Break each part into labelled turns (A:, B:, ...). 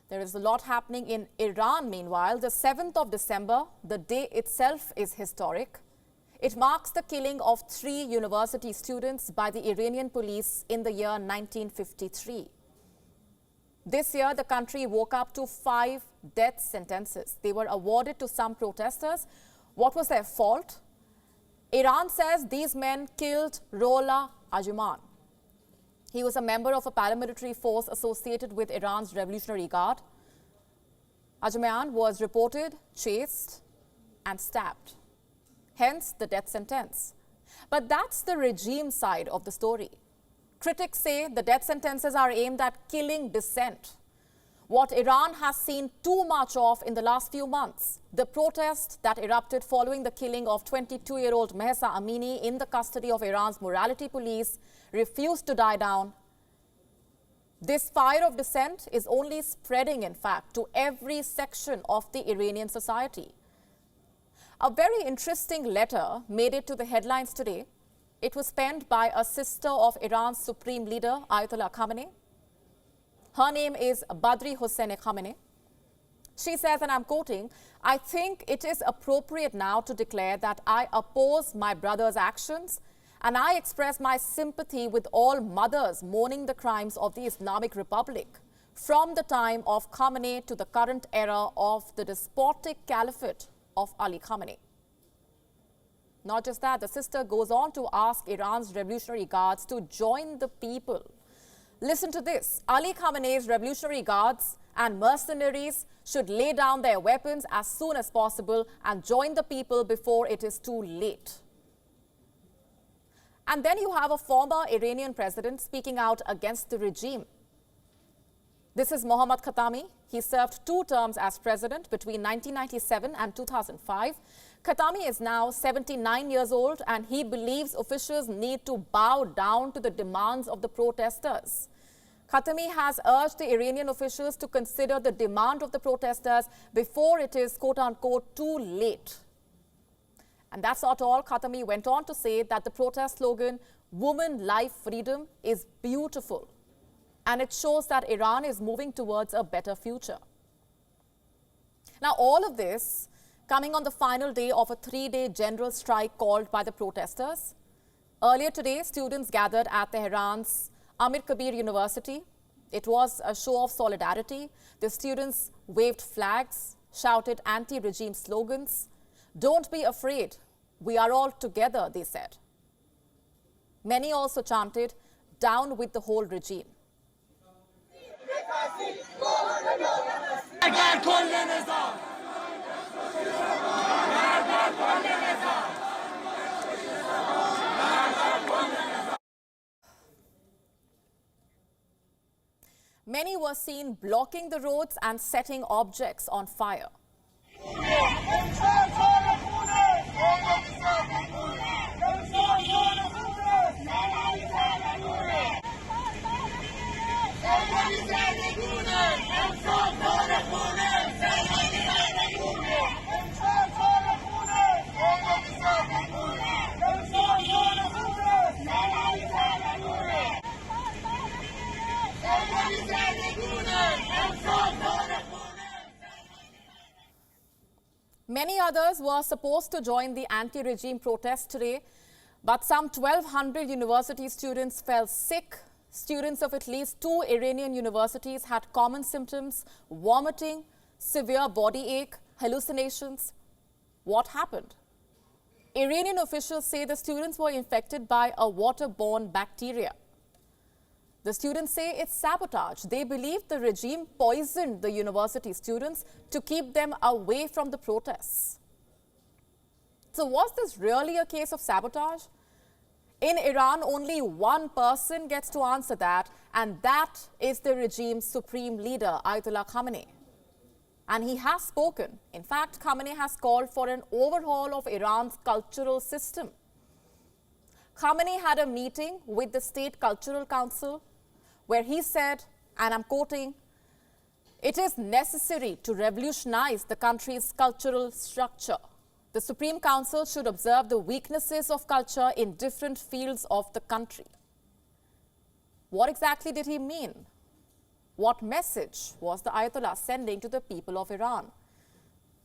A: There is a lot happening in Iran meanwhile. The 7th of December, the day itself is historic. It marks the killing of 3 university students by the Iranian police in the year 1953. This year, the country woke up to 5 death sentences. They were awarded to some protesters. What was their fault? Iran says these men killed Rola Ajuman. He was a member of a paramilitary force associated with Iran's Revolutionary Guard. Ajuman was reported, chased and stabbed. Hence the death sentence. But that's the regime side of the story. Critics say the death sentences are aimed at killing dissent. What Iran has seen too much of in the last few months, the protest that erupted following the killing of 22-year-old Mahsa Amini in the custody of Iran's morality police, refused to die down. This fire of dissent is only spreading, in fact, to every section of the Iranian society. A very interesting letter made it to the headlines today. It was penned by a sister of Iran's supreme leader, Ayatollah Khamenei. Her name is Badri Hossein Khamenei. She says, and I'm quoting, "I think it is appropriate now to declare that I oppose my brother's actions and I express my sympathy with all mothers mourning the crimes of the Islamic Republic from the time of Khamenei to the current era of the despotic caliphate of Ali Khamenei." Not just that, the sister goes on to ask Iran's Revolutionary Guards to join the people. Listen to this. Ali Khamenei's Revolutionary Guards and mercenaries should lay down their weapons as soon as possible and join the people before it is too late. And then you have a former Iranian president speaking out against the regime. This is Mohammad Khatami. He served 2 terms as president between 1997 and 2005. Khatami is now 79 years old and he believes officials need to bow down to the demands of the protesters. Khatami has urged the Iranian officials to consider the demand of the protesters before it is quote-unquote too late. And that's not all. Khatami went on to say that the protest slogan, "Woman, Life, Freedom," is beautiful. And it shows that Iran is moving towards a better future. Now, all of this coming on the final day of a 3-day general strike called by the protesters. Earlier today, students gathered at Tehran's Amir Kabir University. It was a show of solidarity. The students waved flags, shouted anti-regime slogans. "Don't be afraid. We are all together," they said. Many also chanted, "Down with the whole regime." Many were seen blocking the roads and setting objects on fire. Many others were supposed to join the anti-regime protest today, but some 1,200 university students fell sick. Students of at least 2 Iranian universities had common symptoms: vomiting, severe body ache, hallucinations. What happened? Iranian officials say the students were infected by a waterborne bacteria. The students say it's sabotage. They believe the regime poisoned the university students to keep them away from the protests. So was this really a case of sabotage? In Iran, only one person gets to answer that, and that is the regime's supreme leader, Ayatollah Khamenei. And he has spoken. In fact, Khamenei has called for an overhaul of Iran's cultural system. Khamenei had a meeting with the State Cultural Council where he said, and I'm quoting, "It is necessary to revolutionize the country's cultural structure. The Supreme Council should observe the weaknesses of culture in different fields of the country." What exactly did he mean? What message was the Ayatollah sending to the people of Iran?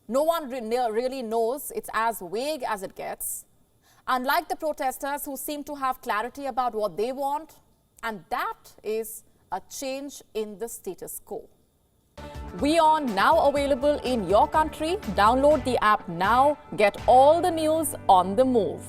A: No one really knows. It's as vague as it gets. Unlike the protesters who seem to have clarity about what they want, and that is a change in the status quo. WION now available in your country. Download the app now. Get all the news on the move.